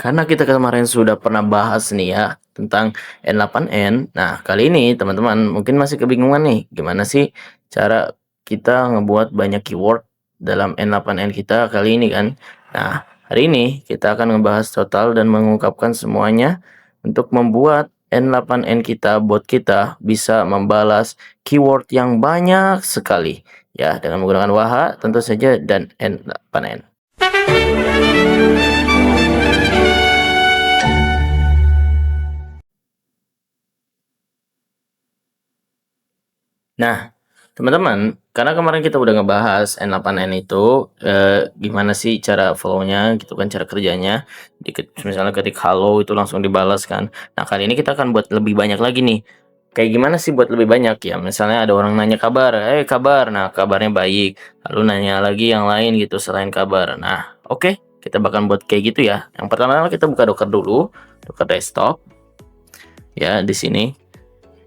Karena kita kemarin sudah pernah bahas nih ya tentang N8N. Nah, kali ini teman-teman mungkin masih kebingungan nih, gimana sih cara kita ngebuat banyak keyword dalam N8N kita kali ini kan. Nah, hari ini kita akan ngebahas total dan mengungkapkan semuanya untuk membuat N8N kita, bot kita bisa membalas keyword yang banyak sekali ya dengan menggunakan Waha tentu saja dan N8N. Nah, teman-teman, karena kemarin kita udah ngebahas N8N itu gimana sih cara flow-nya gitu kan, cara kerjanya. Misalnya ketik halo itu langsung dibalas kan. Nah, kali ini kita akan buat lebih banyak lagi nih. Kayak gimana sih buat lebih banyak ya? Misalnya ada orang nanya kabar, kabar. Nah, kabarnya baik. Lalu nanya lagi yang lain gitu selain kabar. Nah, oke, kita bakal buat kayak gitu ya. Yang pertama kita buka Docker dulu, Docker desktop. Ya, di sini.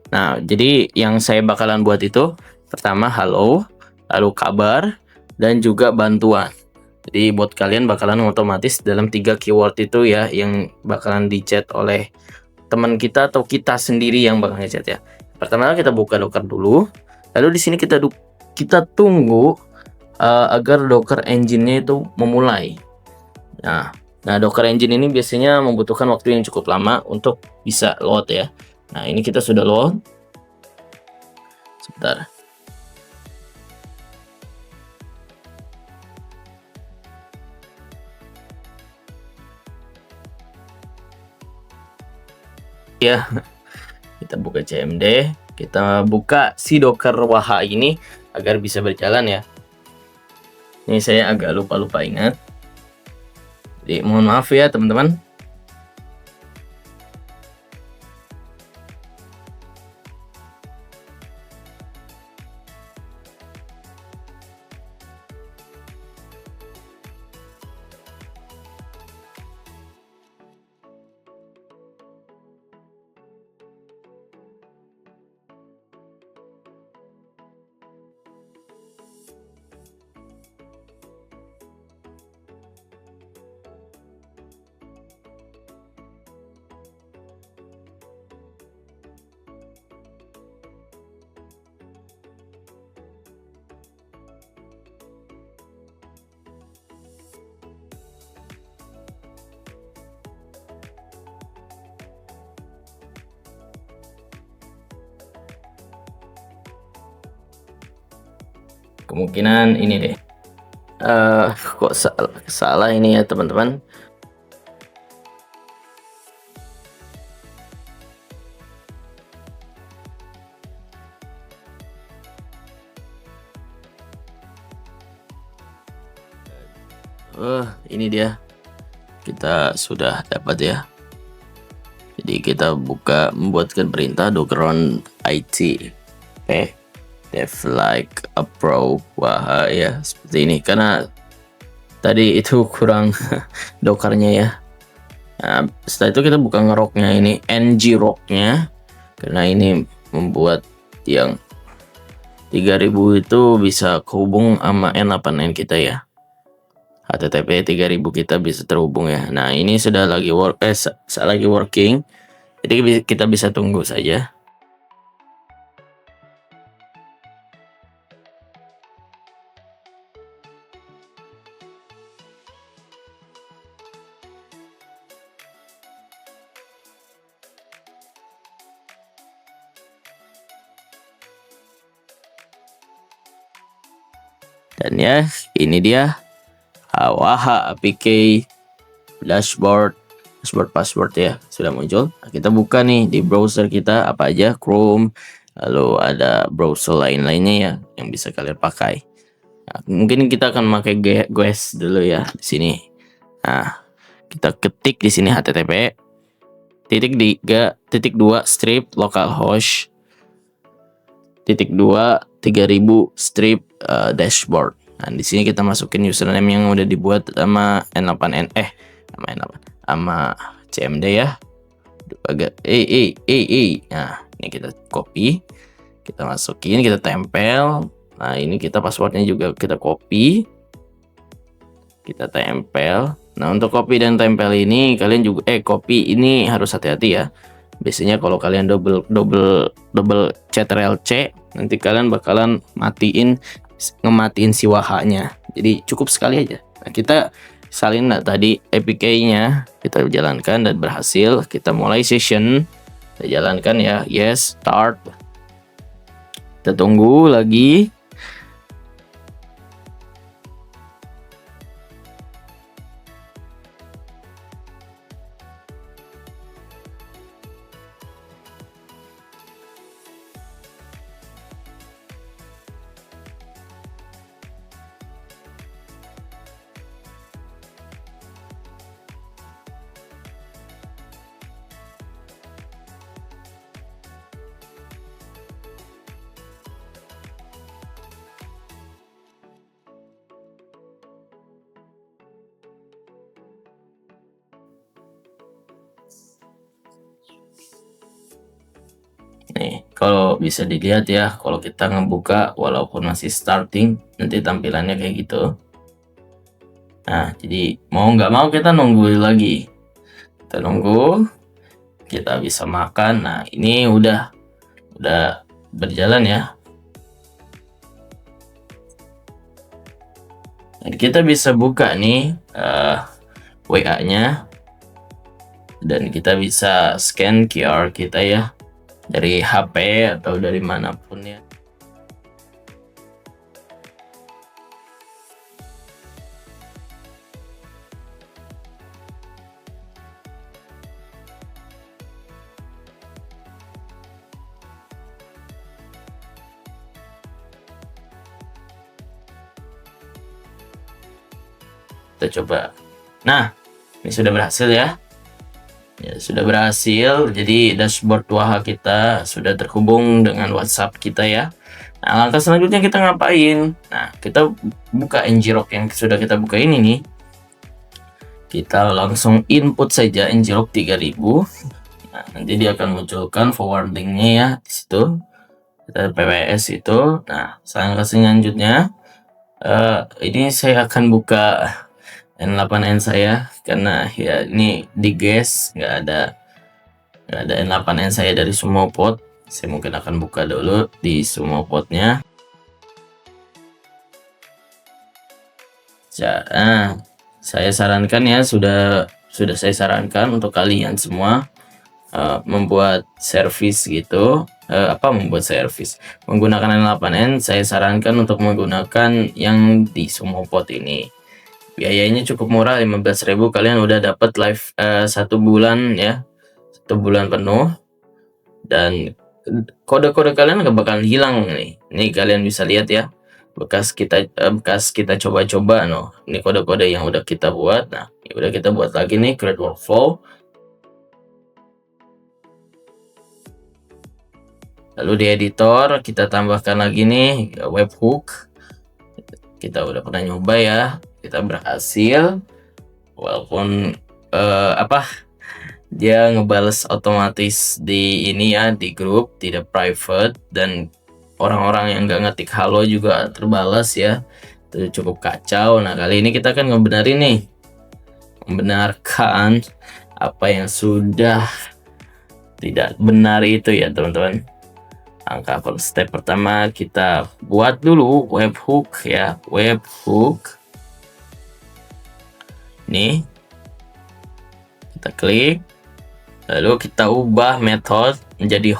Nah, jadi yang saya bakalan buat itu pertama halo, lalu kabar, dan juga bantuan. Jadi buat kalian bakalan otomatis dalam 3 keyword itu ya yang bakalan di-chat oleh teman kita atau kita sendiri yang bakal nge-chat ya. Pertama kita buka Docker dulu. Lalu di sini kita tunggu agar Docker engine-nya itu memulai. Nah, Docker engine ini biasanya membutuhkan waktu yang cukup lama untuk bisa load ya. Nah, ini kita sudah load. Sebentar. Ya, kita buka cmd, kita buka si Docker Waha ini agar bisa berjalan ya. Ini saya agak lupa ingat. Jadi mohon maaf ya teman-teman. Kemungkinan ini deh. Kok salah ini ya teman-teman. Ini dia. Kita sudah dapat ya. Jadi kita membuatkan perintah docker run it dev like a pro. Wah ya seperti ini karena tadi itu kurang dockernya ya. Nah, setelah itu kita buka ngeroknya ini ng rocknya karena ini membuat yang 3000 itu bisa kehubung sama N8N kita ya. HTTP 3000 kita bisa terhubung ya. Nah, ini sudah lagi working. Jadi kita bisa tunggu saja. Dan ya, ini dia Waha APK dashboard password ya sudah muncul. Nah, kita buka nih di browser kita apa aja, Chrome, lalu ada browser lainnya ya yang bisa kalian pakai. Nah, mungkin kita akan pakai GWS dulu ya di sini. Nah, kita ketik di sini http //3.2 strip localhost .2 3000 strip dashboard. Nah, di sini kita masukin username yang udah dibuat sama N8N sama cmd ya. Agak Nah, ini kita copy, kita masukin, kita tempel. Nah, ini kita passwordnya juga kita copy, kita tempel. Nah, untuk copy dan tempel ini kalian juga copy ini harus hati-hati ya. Biasanya kalau kalian double Ctrl C, nanti kalian bakalan ngematiin si wahanya. Jadi cukup sekali aja. Nah, kita salin tadi APK-nya kita jalankan dan berhasil. Kita mulai session, kita jalankan ya. Yes, start. Kita tunggu lagi. Nih, kalau bisa dilihat ya, kalau kita ngebuka walaupun masih starting, nanti tampilannya kayak gitu. Nah, jadi mau nggak mau kita nunggu lagi. Kita nunggu, kita bisa makan. Nah, ini udah berjalan ya. Dan kita bisa buka nih WA-nya, dan kita bisa scan QR kita ya dari HP atau dari manapun ya. Kita coba. Nah, ini sudah berhasil ya. Ya, sudah berhasil. Jadi dashboard Waha kita sudah terhubung dengan WhatsApp kita ya. Nah, langkah selanjutnya kita ngapain? Nah, kita buka Ngrok yang sudah kita buka ini nih. Kita langsung input saja Ngrok 3000. Nah, nanti dia akan munculkan forwardingnya ya di situ. Kita PWS itu. Nah, langkah selanjutnya ini saya akan buka N8N saya karena ya ini di guys nggak ada N8N saya dari semua pot. Saya mungkin akan buka dulu di semua potnya. Nah, saya sarankan ya, sudah saya sarankan untuk kalian semua membuat service gitu. Membuat service menggunakan N8N, saya sarankan untuk menggunakan yang di semua pot ini. Biayanya cukup murah, 15.000 kalian udah dapat live 1 bulan ya, 1 bulan penuh, dan kode-kode kalian gak bakalan hilang nih. Ini kalian bisa lihat ya, bekas kita coba-coba ini kode-kode yang udah kita buat. Nah, ya udah kita buat lagi nih create workflow. Lalu di editor kita tambahkan lagi nih webhook. Kita udah pernah nyoba ya, kita berhasil. Walaupun dia ngebales otomatis di ini ya, di grup, tidak private, dan orang-orang yang nggak ngetik halo juga terbalas ya. Itu cukup kacau. Nah, kali ini kita akan membenarkan apa yang sudah tidak benar itu ya teman-teman. Step pertama kita buat dulu webhook ya, webhook. Nih, kita klik, lalu kita ubah method menjadi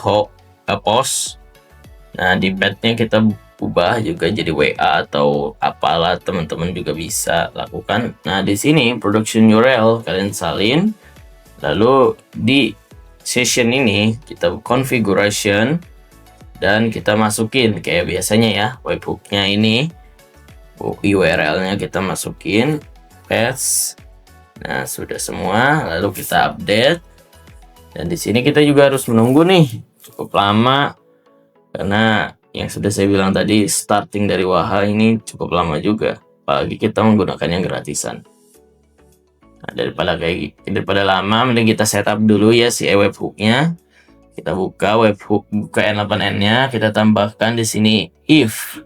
post. Nah, di path-nya kita ubah juga jadi WA atau apalah, teman-teman juga bisa lakukan. Nah, di sini production URL kalian salin, lalu di session ini kita configuration dan kita masukin kayak biasanya ya, webhooknya ini URL-nya kita masukin, paste. Nah, sudah semua, lalu kita update. Dan di sini kita juga harus menunggu nih cukup lama, karena yang sudah saya bilang tadi, starting dari Waha ini cukup lama juga, apalagi kita menggunakan yang gratisan. Nah, daripada lama, mending kita setup dulu ya si webhooknya. Kita buka webhook, buka N8N-nya, kita tambahkan di sini if.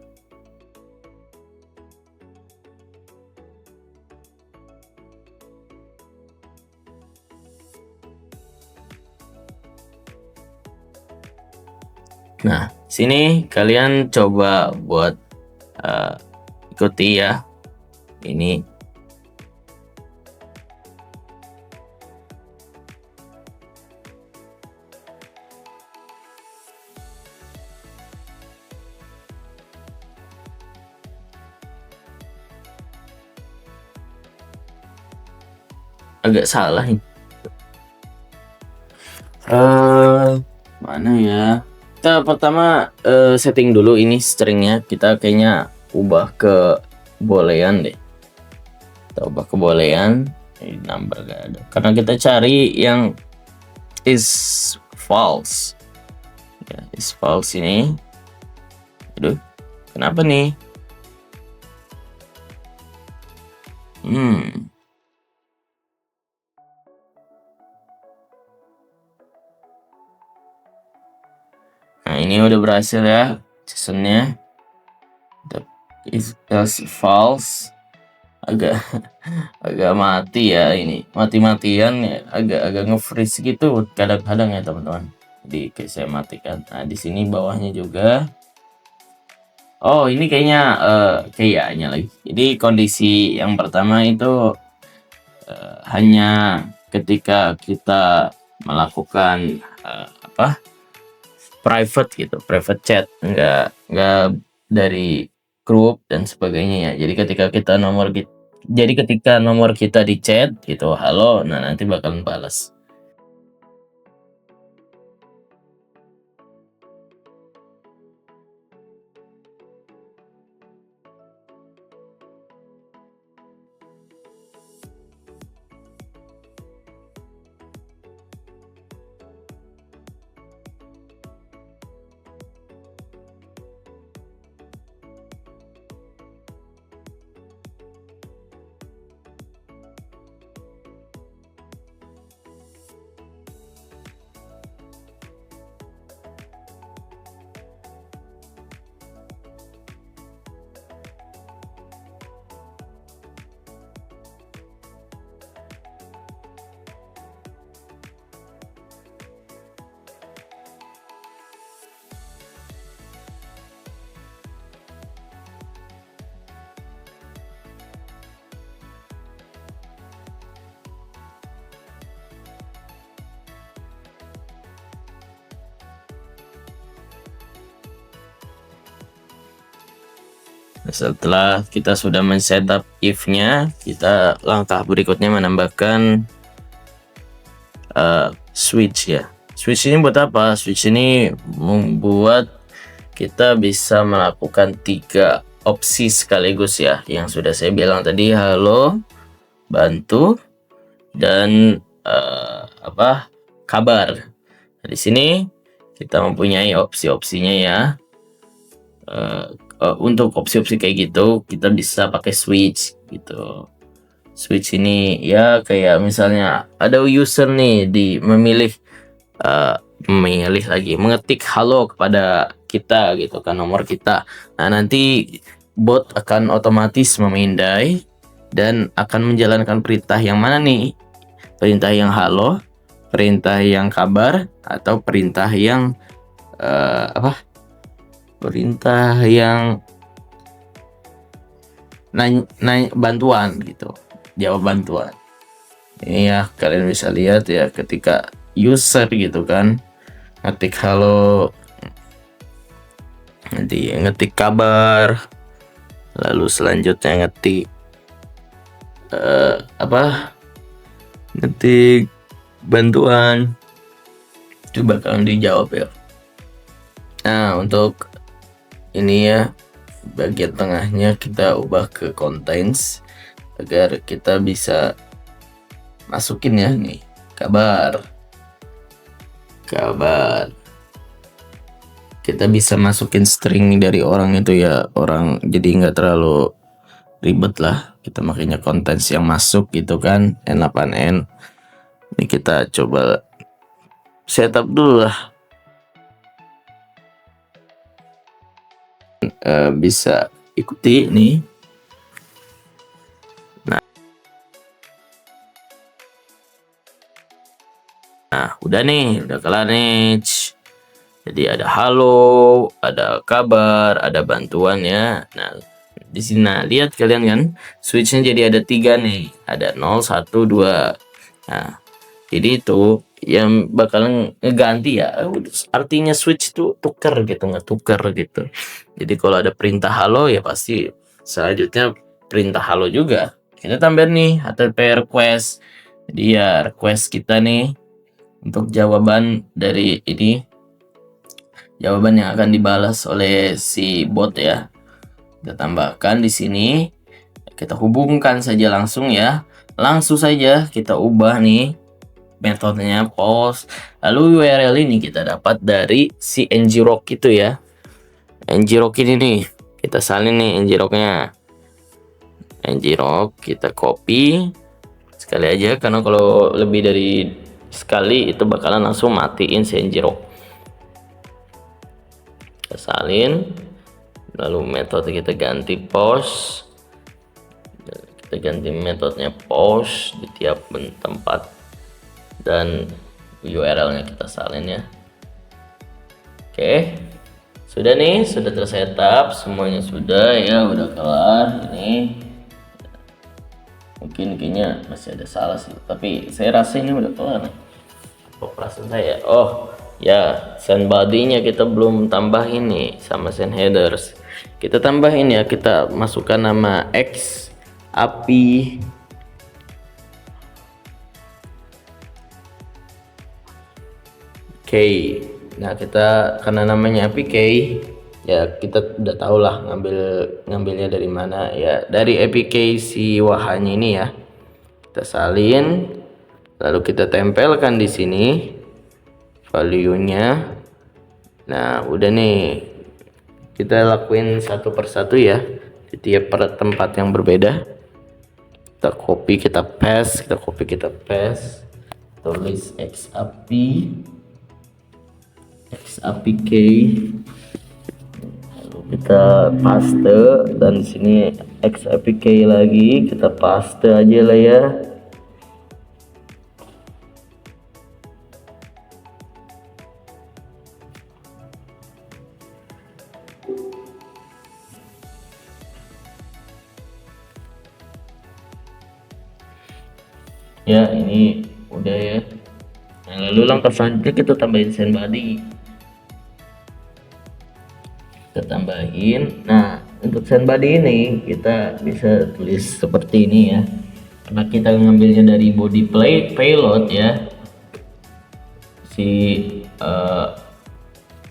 Nah, sini kalian coba buat ikuti ya. Ini agak salah ini. Mana ya? Kita pertama setting dulu ini stringnya. Kita kayaknya ubah ke boolean deh. Kita ubah ke boolean. Ini number gak ada. Karena kita cari yang is false. Ya, is false ini. Aduh, kenapa nih? Nah, ini udah berhasil ya seasonnya. Is false. Agak agak mati ya ini. Mati-matian ya, agak nge-freeze gitu kadang-kadang ya teman-teman. Jadi kayak saya matikan. Nah, di sini bawahnya juga. Oh, ini kayaknya lagi. Jadi kondisi yang pertama itu hanya ketika kita melakukan private gitu, private chat, nggak dari grup dan sebagainya ya. Jadi ketika nomor kita di chat gitu, halo, nah nanti bakalan balas. Setelah kita sudah men-setup if-nya, kita langkah berikutnya menambahkan switch ya. Switch ini buat apa? Switch ini membuat kita bisa melakukan 3 opsi sekaligus ya, yang sudah saya bilang tadi, halo, bantu, dan kabar. Nah, di sini kita mempunyai opsi-opsinya ya. Untuk opsi-opsi kayak gitu kita bisa pakai switch gitu. Switch ini ya kayak misalnya ada user nih mengetik halo kepada kita gitu kan, nomor kita. Nah, nanti bot akan otomatis memindai dan akan menjalankan perintah yang mana nih? Perintah yang halo, perintah yang kabar, atau perintah yang perintah yang bantuan gitu, jawab bantuan. Ini ya kalian bisa lihat ya, ketika user gitu kan ngetik halo, nanti ngetik kabar, lalu selanjutnya ngetik ngetik bantuan, itu bakalan dijawab ya. Nah, untuk ini ya, bagian tengahnya kita ubah ke contains agar kita bisa masukin ya nih kabar. Kita bisa masukin string dari orang itu ya, jadi nggak terlalu ribet lah. Kita makanya contains yang masuk gitu kan, N8N. Ini kita coba setup dulu lah. Bisa ikuti nih. Nah, udah nih, udah kelar nih. Jadi ada halo, ada kabar, ada bantuan ya. Nah, di sini nah, lihat kalian kan, switchnya jadi ada 3 nih, ada 0, 1, 2. Nah, jadi itu yang bakalan ngeganti ya. Artinya switch itu tuker gitu, ngetuker gitu. Jadi kalau ada perintah halo ya pasti selanjutnya perintah halo juga. Kita tambah nih HTTP request. Jadi ya request kita nih untuk jawaban dari ini, jawaban yang akan dibalas oleh si bot ya. Kita tambahkan di sini, kita hubungkan saja langsung ya. Langsung saja kita ubah nih metodenya post. Lalu URL ini kita dapat dari si ngrok itu ya. Ngrok ini nih, kita salin nih ngroknya. Ngrok kita copy sekali aja, karena kalau lebih dari sekali itu bakalan langsung matiin si ngrok. Kita salin, lalu metode kita ganti post. Kita ganti metodenya post di tiap tempat, dan URL-nya kita salin ya. Oke, sudah nih, sudah tersetup semuanya, sudah ya, udah kelar. Ini mungkin kayaknya masih ada salah sih, tapi saya rasa ini udah kelar nih. Apa perasaan saya? Oh ya, send body-nya kita belum tambahin nih sama send headers. Kita tambahin ya, kita masukkan nama X API K. Nah, kita karena namanya API K ya, kita udah tahu lah ngambilnya dari mana ya, dari API K si wahanya ini ya. Kita salin, lalu kita tempelkan di sini value-nya. Nah, udah nih, kita lakuin satu persatu ya di tiap tempat yang berbeda. Kita copy, kita paste, kita copy, kita paste. Tulis XAPK, lalu kita paste, dan di sini XAPK lagi, kita paste aja lah ya. Ya, ini udah ya. Nah, lalu langkah selanjutnya kita tambahin send body. Kita tambahin. Nah, untuk send body ini kita bisa tulis seperti ini ya, karena kita ngambilnya dari body payload ya. Si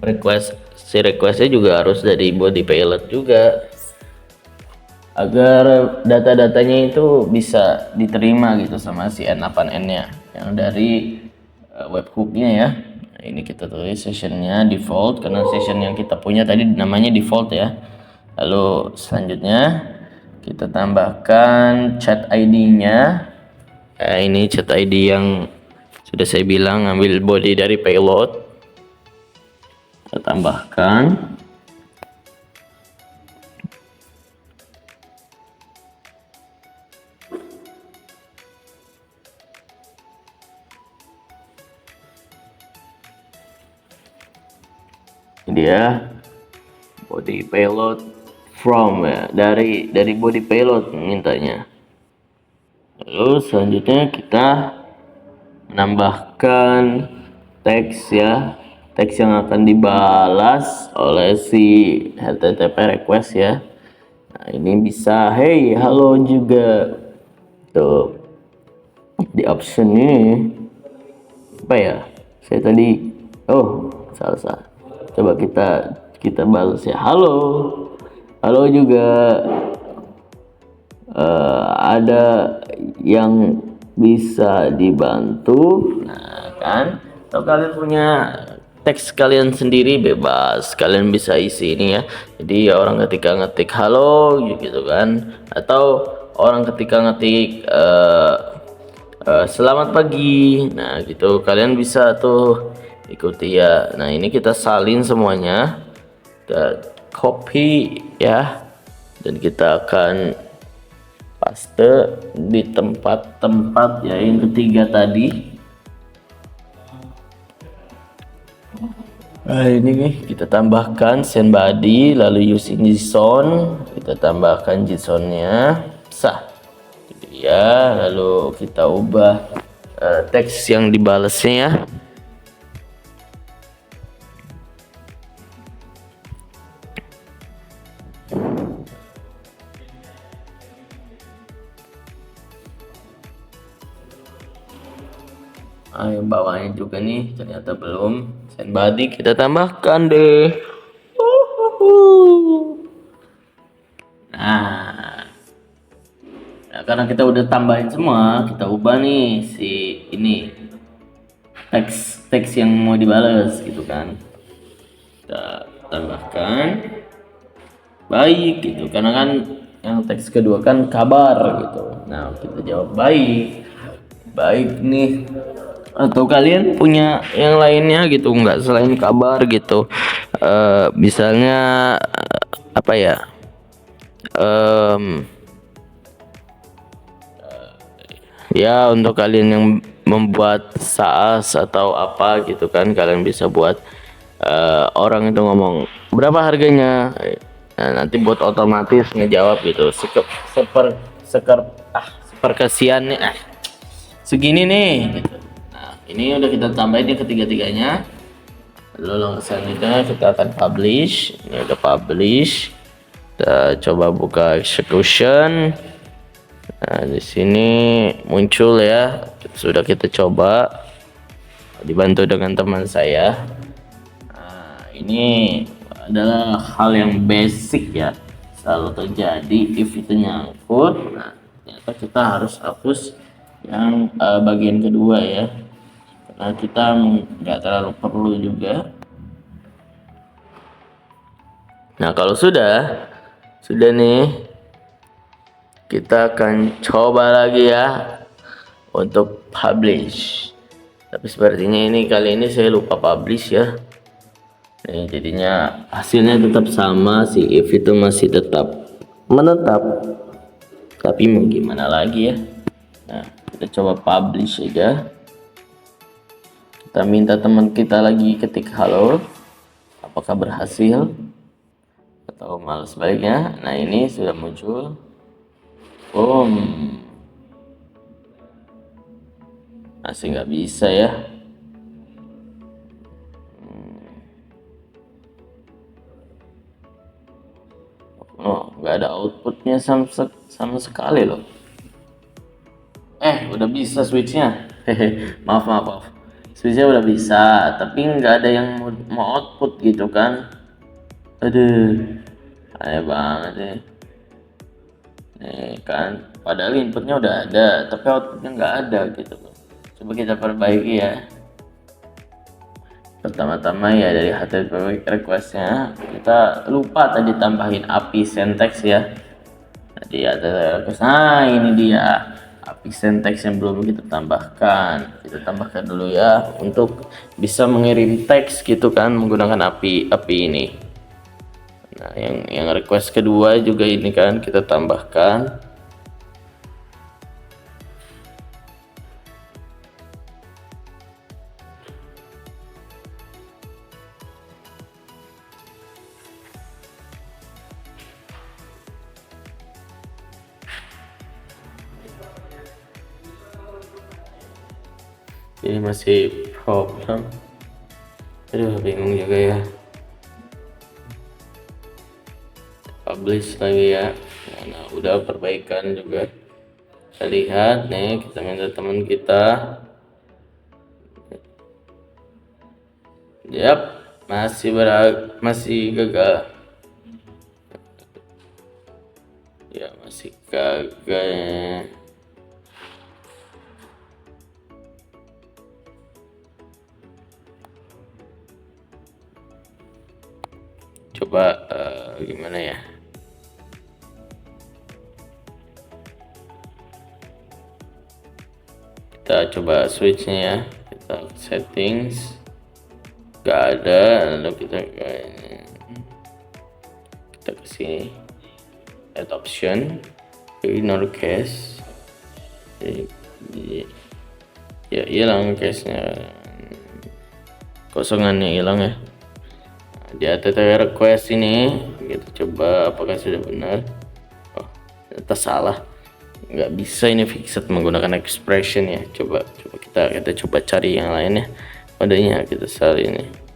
requestnya juga harus dari body payload juga, agar data-datanya itu bisa diterima gitu sama si N8N nya yang dari webhooknya ya. Nah, ini kita tulis sessionnya default, karena session yang kita punya tadi namanya default ya. Lalu selanjutnya kita tambahkan chat ID nya. Ini chat ID yang sudah saya bilang ngambil body dari payload. Kita tambahkan. Dia body payload from ya, dari body payload mintanya. Lalu selanjutnya kita menambahkan teks ya, teks yang akan dibalas oleh si HTTP request ya. Nah, ini bisa hey halo juga tuh di option ini. Apa ya, saya tadi salah. Coba kita balas ya, halo juga, ada yang bisa dibantu. Nah kan, kalau kalian punya teks kalian sendiri bebas, kalian bisa isi ini ya. Jadi orang ketika ngetik halo gitu kan, atau orang ketika ngetik selamat pagi, nah gitu kalian bisa tuh ikuti ya. Nah, ini kita salin semuanya, kita copy ya, dan kita akan paste di tempat-tempat ya yang ketiga tadi. Ini nih kita tambahkan send body, lalu using JSON, kita tambahkan JSON-nya, sah. Itu dia, lalu kita ubah teks yang dibalasnya ya. Yang bawahnya juga nih ternyata belum. Send body kita tambahkan deh. Nah, karena kita udah tambahin semua, kita ubah nih si ini teks yang mau dibales gitu kan. Kita tambahkan baik gitu, karena kan yang teks kedua kan kabar gitu. Nah, kita jawab baik nih. Atau kalian punya yang lainnya gitu, nggak selain kabar gitu. Misalnya apa ya, ya untuk kalian yang membuat SaaS atau apa gitu kan, kalian bisa buat orang itu ngomong berapa harganya. Nah, nanti buat otomatis ngejawab gitu, seperkesian nih, segini nih gitu. Nah, ini udah kita tambahin yang ketiga-tiganya. Lalu selanjutnya kita akan publish. Ini udah publish. Kita coba buka execution. Nah, di sini muncul ya. Sudah kita coba, dibantu dengan teman saya. Nah, ini adalah hal yang basic ya, selalu terjadi if itu nyangkut. Nah, ternyata kita harus hapus yang bagian kedua ya, karena kita nggak terlalu perlu juga. Nah, kalau sudah nih, kita akan coba lagi ya untuk publish. Tapi sepertinya ini kali ini saya lupa publish ya. Nih, jadinya hasilnya tetap sama, si if itu masih tetap menetap. Tapi mau gimana lagi ya. Nah, kita coba publish aja. Kita minta teman kita lagi ketik halo, apakah berhasil atau malas baliknya. Nah, ini sudah muncul. Masih nggak bisa ya. Oh, nggak ada outputnya sama sekali loh. Udah bisa switchnya. maaf. Switchnya udah bisa, tapi nggak ada yang mau output gitu kan. Aduh, aneh banget ya. Nih kan, padahal inputnya udah ada, tapi outputnya nggak ada gitu. Coba kita perbaiki ya. Pertama-tama ya dari HTTP requestnya, kita lupa tadi tambahin API syntax ya. Tadi ada request, ini dia API syntax yang belum kita tambahkan. Kita tambahkan dulu ya untuk bisa mengirim teks gitu kan menggunakan API ini. Nah, yang request kedua juga ini kan kita tambahkan. Ini masih problem. Aduh, bingung juga ya. Publish lagi ya. Nah, udah perbaikan juga. Kita lihat nih, kita minta teman kita. Yap, masih gagal. Ya, masih gagal ya. Coba gimana ya? Kita coba switchnya ya. Kita settings, gak ada, lalu kita ke sini, add option, ignore cache. Ya hilang cache nya, kosongannya hilang ya. di ATT request ini kita coba apakah sudah benar. Oh, ternyata salah, nggak bisa ini fixed menggunakan expression ya. Coba kita coba cari yang lain ya, kodenya kita salah ini.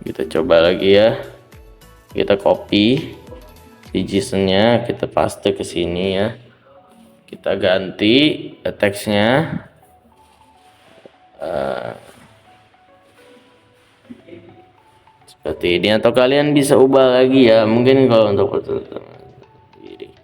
Kita coba lagi ya, kita copy si JSON-nya, kita paste ke sini ya, kita ganti teksnya seperti ini, atau kalian bisa ubah lagi ya, mungkin kalau untuk ini.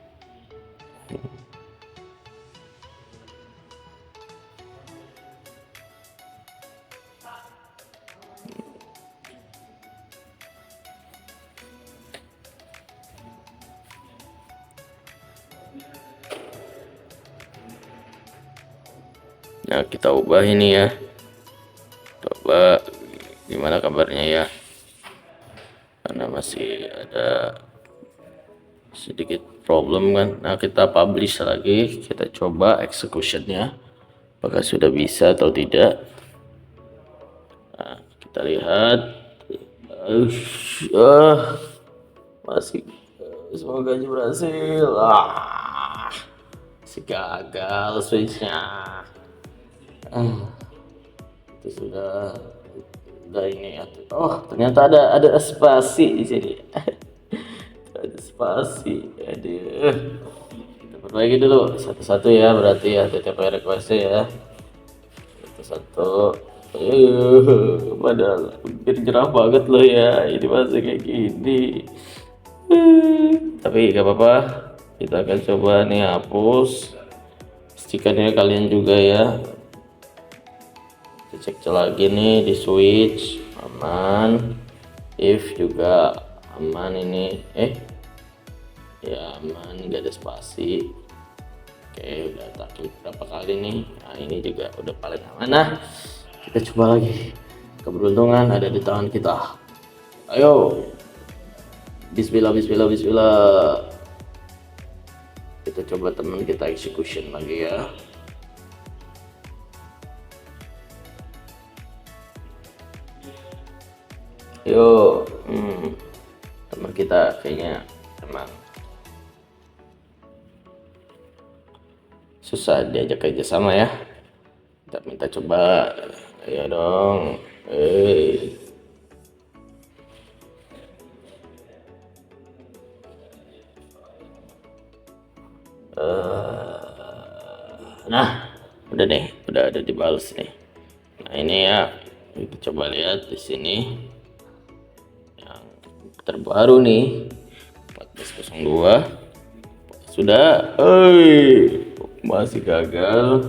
Nah, kita ubah ini ya, coba gimana kabarnya ya, karena masih ada sedikit problem kan. Nah, kita publish lagi, kita coba executionnya apakah sudah bisa atau tidak. Nah, kita lihat masih, semoga aja berhasil. Masih gagal switchnya. Itu sudah ini ya. Oh, ternyata ada spasi di sini. Ada spasi. Aduh. Kita perbaiki dulu satu-satu ya, berarti ya TTP request ya. Satu-satu. Padahal biar jerah banget loh ya. Ini masih kayak gini. Tapi gak apa-apa. Kita akan coba nih hapus. Pastikan ya kalian juga ya. Cek lagi nih di switch aman, if juga aman ini, ya aman, nggak ada spasi. Oke, udah takut berapa kali nih. Nah, ini juga udah paling aman. Nah, kita coba lagi, keberuntungan ada di tangan kita. Ayo, bismillah, bismillah, bismillah. Kita coba teman kita execution lagi ya. Yuk, teman kita kayaknya emang susah diajak kerja sama ya. Kita minta coba, ayo dong. Nah, udah deh, udah ada dibalas nih. Nah, ini ya, kita coba lihat di sini. Terbaru nih 1402 sudah, masih gagal.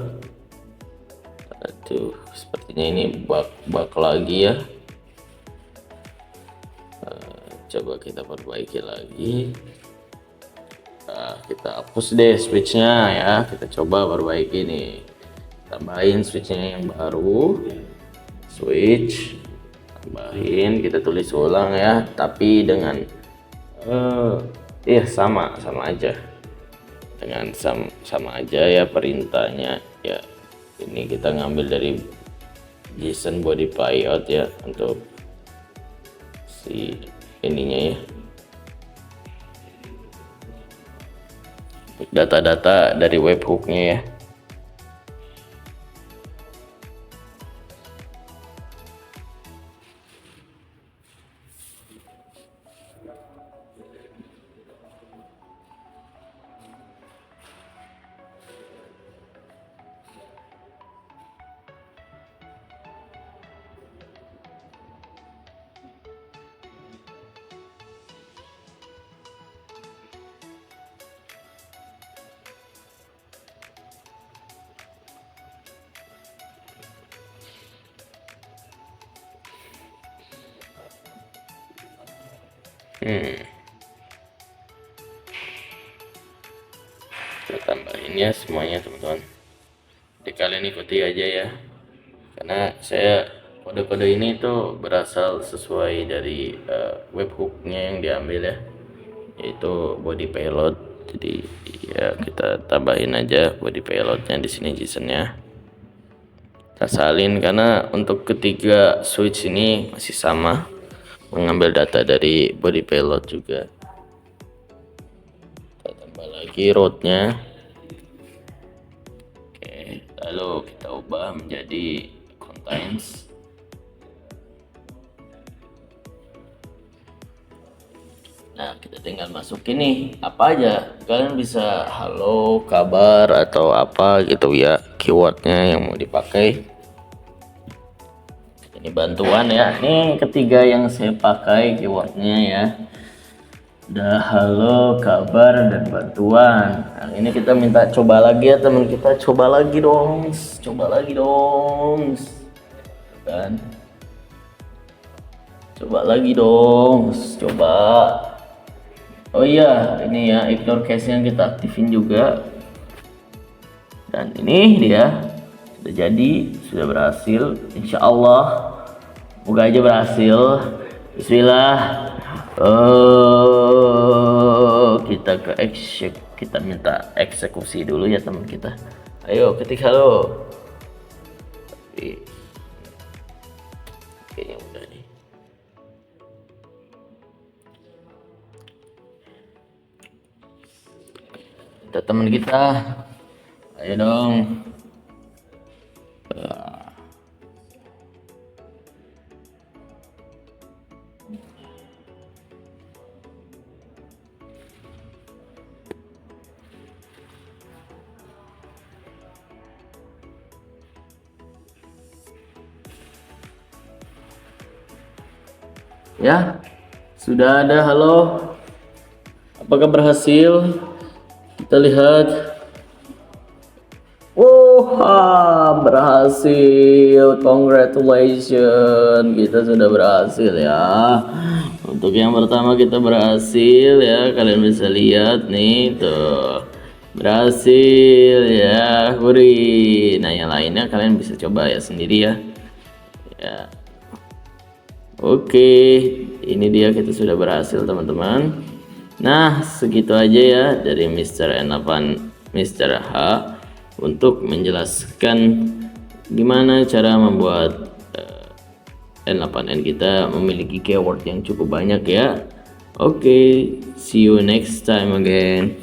Aduh, sepertinya ini bug lagi ya. Coba kita perbaiki lagi. Kita hapus deh switchnya ya, kita coba perbaiki nih, tambahin switchnya yang baru, switch tambahin, kita tulis ulang ya, tapi dengan sama aja dengan sama aja ya perintahnya ya. Ini kita ngambil dari JSON body playout ya untuk si ininya ya, data-data dari webhooknya ya. Kita tambahin ya semuanya teman-teman, jadi kalian ikuti aja ya, karena saya kode-kode ini tuh berasal sesuai dari webhooknya yang diambil ya, yaitu body payload. Jadi ya kita tambahin aja body payloadnya di sini JSON-nya. Kita salin karena untuk ketiga switch ini masih sama, mengambil data dari body payload juga. Kita tambah lagi route-nya. Oke, lalu kita ubah menjadi contains. Nah, kita tinggal masukin nih apa aja. Kalian bisa halo, kabar, atau apa gitu ya, keywordnya yang mau dipakai. Ini bantuan ya. Ini ketiga yang saya pakai keywordnya ya. Udah halo, kabar, dan bantuan. Nah, ini kita minta coba lagi ya teman kita. Coba lagi dong. Coba lagi dong. Kan? Coba lagi dong. Coba. Oh iya, ini ya ignore cache yang kita aktifin juga. Dan ini dia sudah jadi, sudah berhasil. Insya Allah, moga aja berhasil. Bismillah. Oh, kita kita minta eksekusi dulu ya teman kita. Ayo ketik halo. Oke, ini udah nih. Kita teman kita, ayo dong. Ya, sudah ada halo. Apakah berhasil? Kita lihat. Berhasil. Congratulations. Kita sudah berhasil ya. Untuk yang pertama kita berhasil ya. Kalian bisa lihat nih tuh. Berhasil ya. Huri. Nah, yang lainnya kalian bisa coba ya sendiri ya. Ya. Oke, ini dia kita sudah berhasil teman-teman. Nah, segitu aja ya dari Mr. N8 Mr. H untuk menjelaskan gimana cara membuat N8N kita memiliki keyword yang cukup banyak ya. Oke, see you next time again.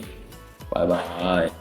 Bye bye.